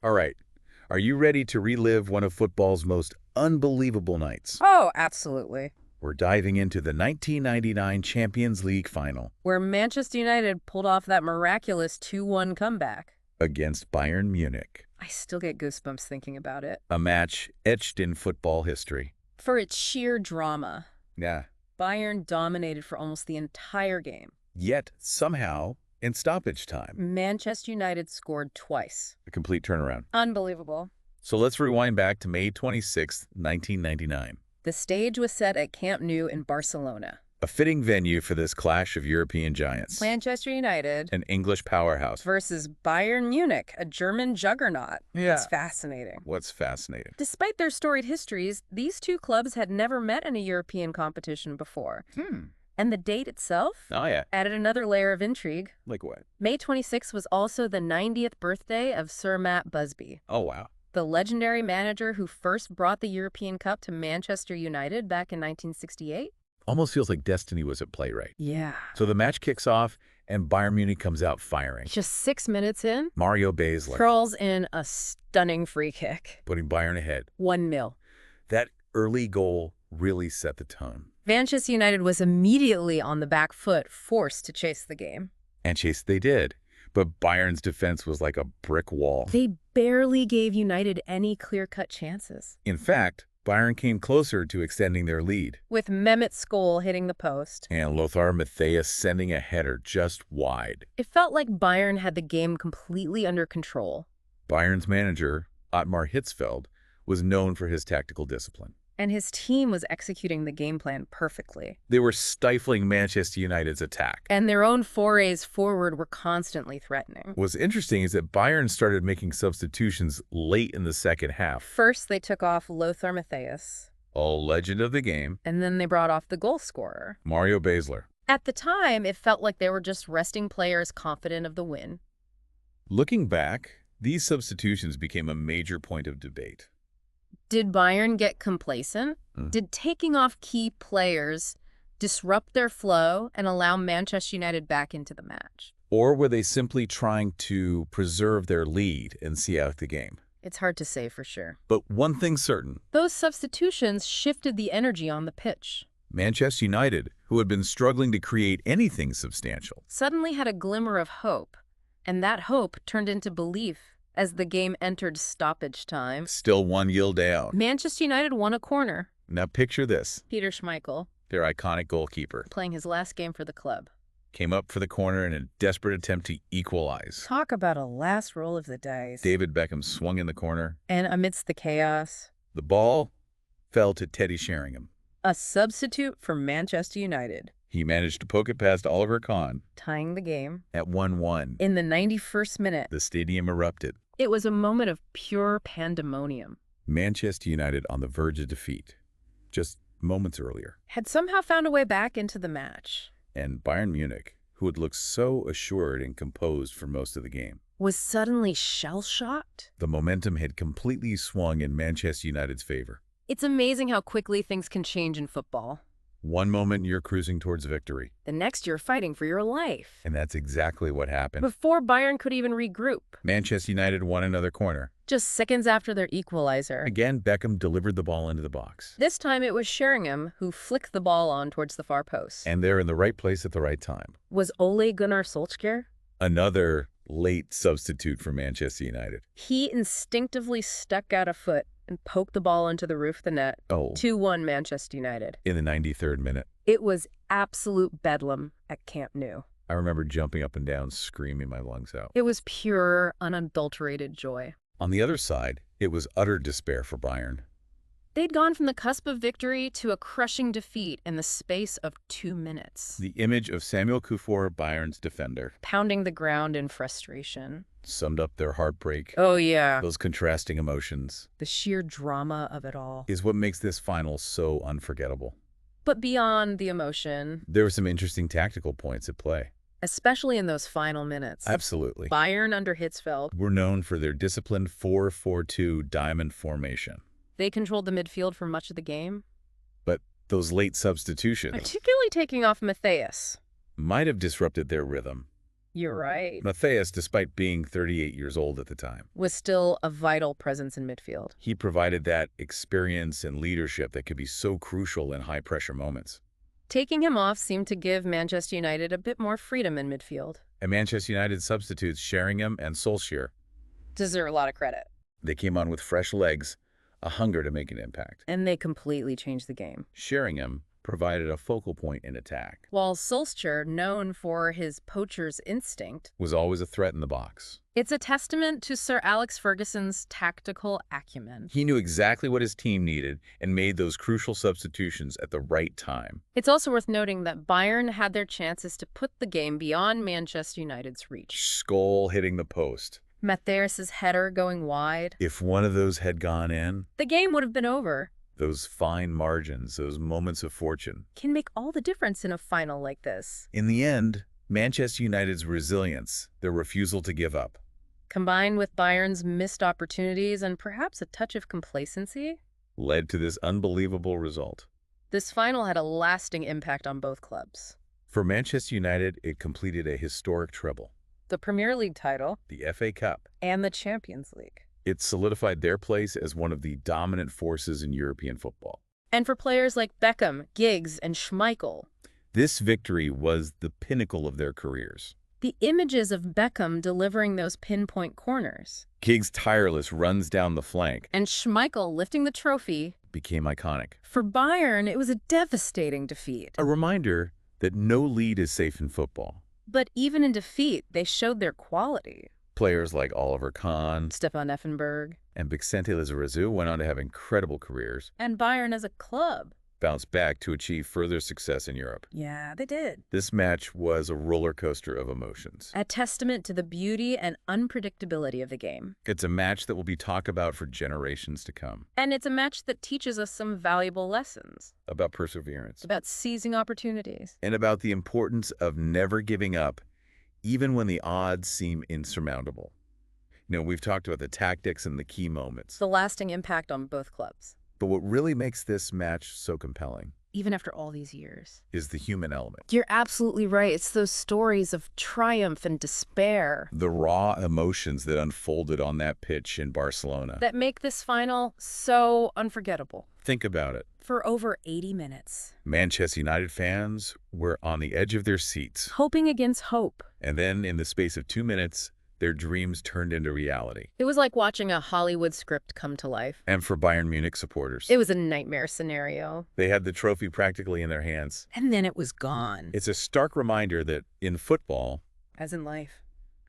All right. Are you ready to relive one of football's most unbelievable nights? Oh, absolutely. We're diving into the 1999 Champions League final Where Manchester United pulled off that miraculous 2-1 comeback. against Bayern Munich, I still get goosebumps thinking about it. a match etched in football history. For its sheer drama, Yeah. Bayern dominated for almost the entire game. Yet, somehow, in stoppage time, Manchester United scored twice. a complete turnaround. Unbelievable. So let's rewind back to May 26, 1999. The stage was set at Camp Nou in Barcelona. A fitting venue for this clash of European giants. Manchester United An English powerhouse. versus Bayern Munich, a German juggernaut. Yeah. It's fascinating. What's fascinating? Despite their storied histories, these two clubs had never met in a European competition before. And the date itself Oh, yeah. added another layer of intrigue. Like what? May 26 was also the 90th birthday of Sir Matt Busby, Oh, wow. the legendary manager who first brought the European Cup to Manchester United back in 1968. Almost feels like destiny was at play, right? Yeah. So the match kicks off, and Bayern Munich comes out firing. Just 6 minutes in, Mario Basler curls in a stunning free kick. putting Bayern ahead. 1-0. That early goal really set the tone. Manchester United was immediately on the back foot, forced to chase the game. And chase they did. But Bayern's defense was like a brick wall. They barely gave United any clear-cut chances. In fact, Bayern came closer to extending their lead. With Mehmet Scholl hitting the post, And Lothar Matthäus sending a header just wide. it felt like Bayern had the game completely under control. Bayern's manager, Ottmar Hitzfeld, was known for his tactical discipline. And his team was executing the game plan perfectly. They were stifling Manchester United's attack. And their own forays forward were constantly threatening. What's interesting is that Bayern started making substitutions late in the second half. First, they took off Lothar Matthäus, A legend of the game, and then they brought off the goal scorer. Mario Basler. At the time, it felt like they were just resting players confident of the win. Looking back, these substitutions became a major point of debate. Did Bayern get complacent? Did taking off key players disrupt their flow and allow Manchester United back into the match? Or were they simply trying to preserve their lead and see out the game? It's hard to say for sure. But one thing's certain, Those substitutions shifted the energy on the pitch. Manchester United, who had been struggling to create anything substantial, Suddenly had a glimmer of hope, and that hope turned into belief as the game entered stoppage time. still 1-0 down. Manchester United won a corner. Now picture this. Peter Schmeichel, Their iconic goalkeeper playing his last game for the club. came up for the corner in a desperate attempt to equalize. Talk about a last roll of the dice. David Beckham swung in the corner. And amidst the chaos, The ball fell to Teddy Sheringham. a substitute for Manchester United, He managed to poke it past Oliver Kahn tying the game. at 1-1. In the 91st minute, The stadium erupted. it was a moment of pure pandemonium. Manchester United on the verge of defeat, just moments earlier. Had somehow found a way back into the match. And Bayern Munich, who had looked so assured and composed for most of the game. Was suddenly shell-shocked. The momentum had completely swung in Manchester United's favor. It's amazing how quickly things can change in football. One moment you're cruising towards victory, The next you're fighting for your life. and that's exactly what happened. Before Bayern could even regroup, Manchester United won another corner. just seconds after their equalizer. Again, Beckham delivered the ball into the box. This time it was Sheringham who flicked the ball on towards the far post. And they're in the right place at the right time. Was Ole Gunnar Solskjær? Another late substitute for Manchester United. He instinctively stuck out a foot and poked the ball into the roof of the net. Oh, 2-1 Manchester United. in the 93rd minute. It was absolute bedlam at Camp Nou. I remember jumping up and down, screaming my lungs out. It was pure, unadulterated joy. On the other side, it was utter despair for Bayern. They'd gone from the cusp of victory to a crushing defeat in the space of 2 minutes. The image of Samuel Kuffour, Bayern's defender, Pounding the ground in frustration. summed up their heartbreak, Oh yeah, those contrasting emotions, the sheer drama of it all. is what makes this final so unforgettable. But beyond the emotion, There were some interesting tactical points at play. especially in those final minutes, Absolutely. Bayern under Hitzfeld, Were known for their disciplined 4-4-2 diamond formation. they controlled the midfield for much of the game, But those late substitutions particularly taking off Matthäus. might have disrupted their rhythm. You're right. Matthias, despite being 38 years old at the time, Was still a vital presence in midfield. he provided that experience and leadership that could be so crucial in high-pressure moments. Taking him off seemed to give Manchester United a bit more freedom in midfield. And Manchester United substitutes Sheringham and Solskjær. Deserve a lot of credit. They came on with fresh legs, a hunger to make an impact. And they completely changed the game. Sheringham provided a focal point in attack. While Solskjær, known for his poacher's instinct, Was always a threat in the box. it's a testament to Sir Alex Ferguson's tactical acumen. He knew exactly what his team needed and made those crucial substitutions at the right time. It's also worth noting that Bayern had their chances to put the game beyond Manchester United's reach. Skull hitting the post. Matthias's header going wide. If one of those had gone in, The game would have been over. those fine margins, those moments of fortune. Can make all the difference in a final like this. In the end, Manchester United's resilience, their refusal to give up, Combined with Bayern's missed opportunities and perhaps a touch of complacency, led to this unbelievable result. this final had a lasting impact on both clubs. For Manchester United, it completed a historic treble. The Premier League title The FA Cup. and the Champions League. It solidified their place as one of the dominant forces in European football. And for players like Beckham, Giggs, and Schmeichel, This victory was the pinnacle of their careers. the images of Beckham delivering those pinpoint corners Giggs' tireless runs down the flank and Schmeichel lifting the trophy, became iconic. for Bayern, it was a devastating defeat. A reminder that no lead is safe in football. But even in defeat, they showed their quality. Players like Oliver Kahn Stefan Effenberg. and Vicente Lizarazu went on to have incredible careers, And Bayern as a club. bounced back to achieve further success in Europe. Yeah, they did. This match was a roller coaster of emotions. A testament to the beauty and unpredictability of the game. It's a match that will be talked about for generations to come. And it's a match that teaches us some valuable lessons About perseverance. about seizing opportunities. And about the importance of never giving up, even when the odds seem insurmountable. We've talked about the tactics and the key moments. The lasting impact on both clubs, But what really makes this match so compelling even after all these years. is the human element. You're absolutely right. It's those stories of triumph and despair The raw emotions that unfolded on that pitch in Barcelona. that make this final so unforgettable. Think about it. For over 80 minutes. Manchester United fans were on the edge of their seats. Hoping against hope. And then, in the space of 2 minutes, their dreams turned into reality. It was like watching a Hollywood script come to life. And for Bayern Munich supporters, It was a nightmare scenario. they had the trophy practically in their hands. And then it was gone. It's a stark reminder that in football, As in life.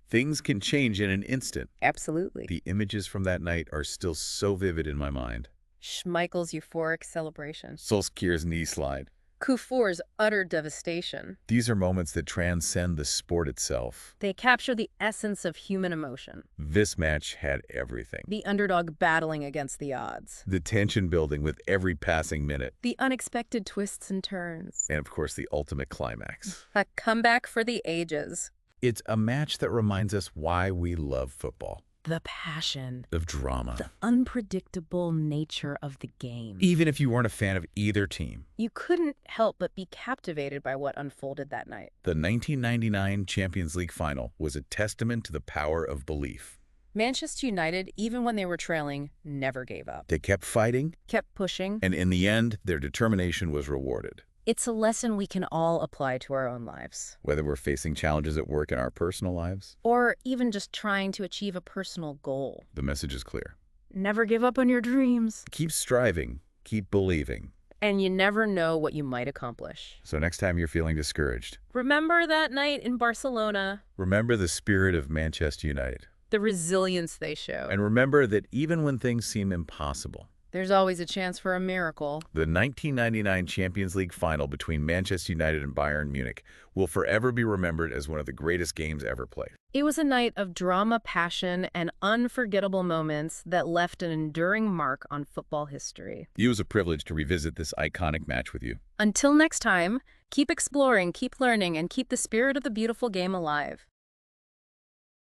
things can change in an instant. Absolutely. The images from that night are still so vivid in my mind. Schmeichel's euphoric celebration. Solskjær's knee slide. Kufuor's utter devastation. These are moments that transcend the sport itself. They capture the essence of human emotion. This match had everything. The underdog battling against the odds. The tension building with every passing minute. The unexpected twists and turns. And of course, the ultimate climax. A comeback for the ages. It's a match that reminds us why we love football. The passion. Of drama. The unpredictable nature of the game. Even if you weren't a fan of either team. You couldn't help but be captivated by what unfolded that night. The 1999 Champions League final was a testament to the power of belief. Manchester United, even when they were trailing, never gave up. They kept fighting, Kept pushing. and in the end, their determination was rewarded. It's a lesson we can all apply to our own lives. Whether we're facing challenges at work in our personal lives, Or even just trying to achieve a personal goal. the message is clear. Never give up on your dreams. Keep striving, keep believing. And you never know what you might accomplish. So next time you're feeling discouraged, Remember that night in Barcelona, remember the spirit of Manchester United. the resilience they showed. And remember that even when things seem impossible, There's always a chance for a miracle. the 1999 Champions League final between Manchester United and Bayern Munich will forever be remembered as one of the greatest games ever played. It was a night of drama, passion, and unforgettable moments that left an enduring mark on football history. It was a privilege to revisit this iconic match with you. Until next time, keep exploring, keep learning, and keep the spirit of the beautiful game alive.